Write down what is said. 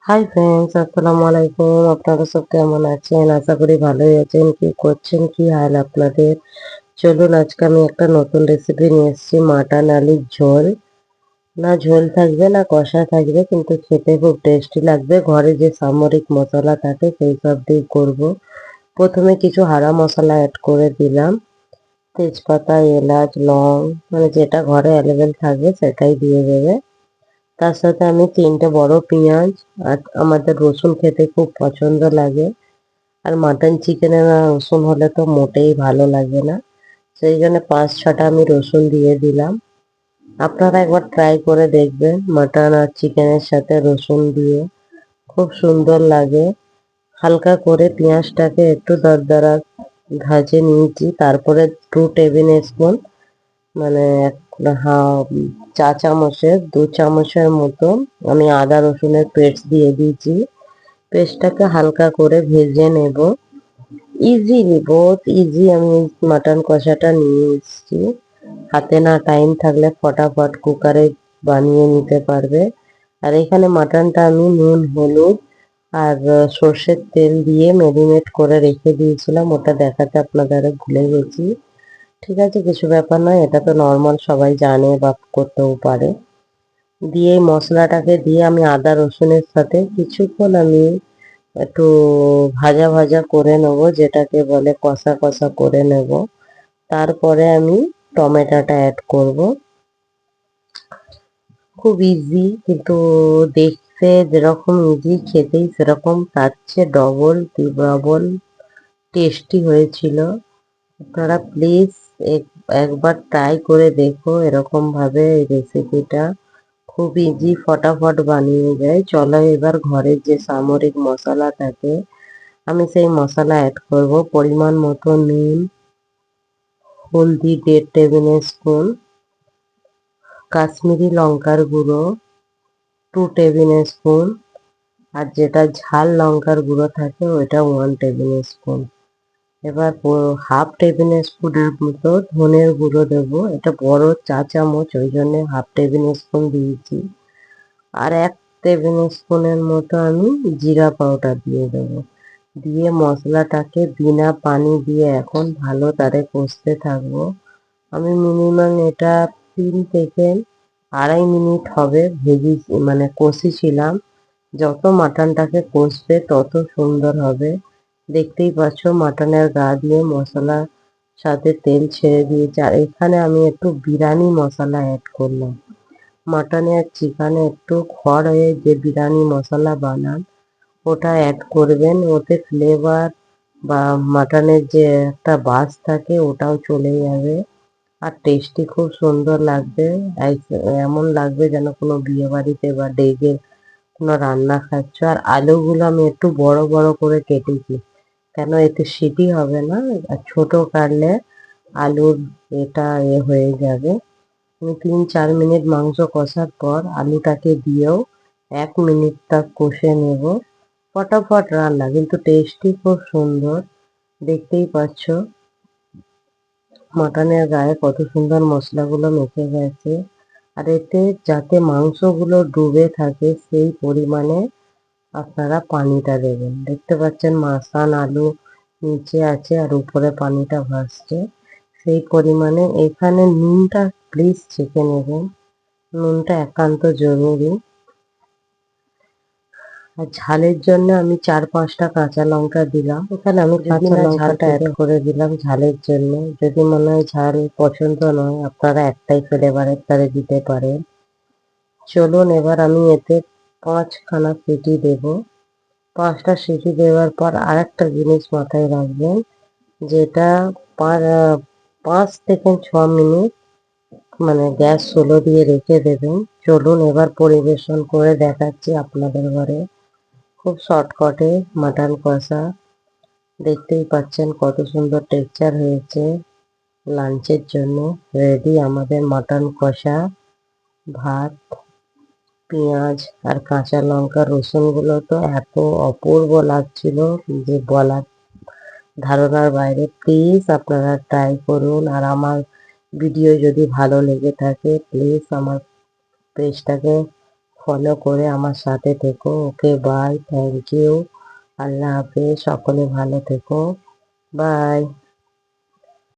Hi friends, আসসালামু আলাইকুম। আপনারা সব কেমন আছেন? আশা করি ভালোই আছেন। কি করছেন, কি হাল আপনাদের? চলুন, আজকে আমি একটা নতুন রেসিপি নিয়ে এসেছি, মাটন আলুর ঝোল। না ঝোল থাকবে না কষা থাকবে, কিন্তু খেতে খুব টেস্টি লাগবে। ঘরে যে সামরিক মশলা থাকে সেই সব দিয়ে করব। প্রথমে কিছু হারা মশলা অ্যাড করে দিলাম, তেজপাতা, এলাচ, লং, মানে যেটা ঘরে অ্যাভেলেবেল থাকবে সেটাই দিয়ে দেবে। তার সাথে আমি 3টে বড় পেঁয়াজ, আর আমাদের রসুন খেতে খুব পছন্দ লাগে, আর মাটন চিকেনে না রসুন হলে তো মোটেই ভালো লাগে না, সেই জন্য 5-6টা আমি রসুন দিয়ে দিলাম। আপনারা একবার ট্রাই করে দেখবেন, মাটন আর চিকেনের সাথে রসুন দিয়ে খুব সুন্দর লাগে। হালকা করে পেঁয়াজটাকে একটু দরদরা ভাজে নিয়েছি, তারপরে 2 টেবিল স্পুন, মানে চা চামচের 2 চামচের মতো আমি আদা রসুনের পেস্ট দিয়ে দিয়েছি। পেস্টটাকে হালকা করে ভেজে নেব। ইজিলি, বহুত ইজি আমি মাটন কষাটা নিয়ে এসেছি। হাতে না টাইম থাকলে ফটাফট কুকারে বানিয়ে নিতে পারবে। আর এখানে মাটনটা আমি নুন, হলুদ আর সর্ষের তেল দিয়ে ম্যারিনেট করে রেখে দিয়েছিলাম, ওটা দেখাতে আপনাদের ভুলে গেছি। ঠিক আছে, কিছু ব্যাপার নয়, এটা তো নর্মাল, সবাই জানে বা করতেও পারে। দিয়ে এই মশলাটাকে দিয়ে আমি আদা রসুনের সাথে কিছুক্ষণ আমি একটু ভাজা ভাজা করে নেব, যেটাকে বলে কষা কষা করে নেব। তারপরে আমি টমেটোটা অ্যাড করব। খুব ইজি, কিন্তু দেখতে যেরকম ইজি, খেতেই সেরকম, তার চেয়ে ডবল ডবল টেস্টি হয়েছিল। আপনারা প্লিজ একবার ট্রাই করে দেখো এরকম ভাবে এই রেসিপিটা। খুব ইজি, ফটাফট বানিয়ে যায়। চলো এবার ঘরের যে সামরিক মশলা থাকে আমি সেই মশলা অ্যাড করব। পরিমাণ মতো নুন, হলদি 1.5 টেবিল স্পুন, কাশ্মীরি লঙ্কার গুঁড়ো 2 টেবিল স্পুন, আর যেটা ঝাল লঙ্কার গুঁড়ো থাকে ওইটা 1 টেবিল স্পুন। এবার 1/2 টেবিল স্পুনের মতো ধনের গুঁড়ো দেবো, এটা বড় চা চামচ ওই জন্য 1/2 টেবিল স্পুন দিয়েছি। আর 1 টেবিল স্পুনের মতো আমি জিরা পাউডার দিয়ে দেবো। দিয়ে মশলাটাকে বিনা পানি দিয়ে এখন ভালো তারে কষতে থাকবো। আমি মিনিমাম এটা 3 থেকে 2.5 মিনিট হবে ভেজে, মানে কষিছিলাম। যত মাটনটাকে কষবে তত সুন্দর হবে। দেখতেই পাচ্ছ মাটনের গা দিয়ে মশলার সাথে তেল ছেড়ে দিয়েছে। আর এখানে আমি একটু বিরিয়ানি মশলা অ্যাড করলাম। মাটনে আর চিকেনে একটু ঘরে যে বিরিয়ানি মশলা বানান ওটা অ্যাড করবেন, ওতে ফ্লেভার বা মাটনের যে একটা বাস থাকে ওটাও চলে যাবে, আর টেস্টি খুব সুন্দর লাগবে। এমন লাগবে যেন কোনো বিয়ে বাড়িতে বা ডেকে কোনো রান্না খাচ্ছ। আর আলুগুলো আমি একটু বড় বড় করে কেটেছি, কেন এতে সিটি হবে না, আর ছোট কাটলে আলুর এটা হয়ে যাবে। আমি 3-4 মিনিট মাংস কষার পর আলুটাকে দিয়েও 1 মিনিট তাক কষে নেব। ফটাফট রান্না, কিন্তু টেস্টি খুব সুন্দর। দেখতেই পাচ্ছ মাটনের গায়ে কত সুন্দর মশলাগুলো মেখে গেছে। আর এতে যাতে মাংসগুলো ডুবে থাকে সেই পরিমাণে আপনারা পানিটা দেবেন। দেখতে পাচ্ছেন মাসান আলু নিচে আছে আর উপরে পানিটা ভাসছে, সেই পরিমাণে। এখানে নুনটা প্লিজ চেখে নেবেন, নুনটা একান্ত জরুরি। আর ঝালের জন্য আমি 4-5টা কাঁচা লঙ্কা দিলাম, এখানে আমি কাঁচা লঙ্কাটা অ্যাড করে দিলাম ঝালের জন্য। যদি মনে হয় ঝাল পছন্দ নয়, আপনারা একটাই ফ্লেভারের তারে দিতে পারেন। চলুন এবার আমি এতে 5খানা সিটি দেব। 5টা সিটি দেওয়ার পর আরেকটা জিনিস মাথায় রাখবেন, যেটা 5 থেকে 6 মিনিট মানে গ্যাস স্লো দিয়ে রেখে দেবেন। চলুন এবার পরিবেশন করে দেখাচ্ছি আপনাদের ঘরে। খুব শর্টকাটে মাটন কষা, দেখতেই পাচ্ছেন কত সুন্দর টেক্সচার হয়েছে। লাঞ্চের জন্য রেডি আমাদের মাটন কষা। ভাত, পেঁয়াজ আর কাঁচা লঙ্কা রসুনগুলো তো এত অপূর্ব লাগছিল যে বলার ধারণার বাইরে। প্লিজ আপনারা ট্রাই করুন। আর আমার ভিডিও যদি ভালো লেগে থাকে প্লিজ আমার পেজটাকে ফলো করে আমার সাথে থেকো। ওকে বাই, থ্যাংক ইউ, আল্লাহ হাফেজ, সকলে ভালো থেকো, বাই।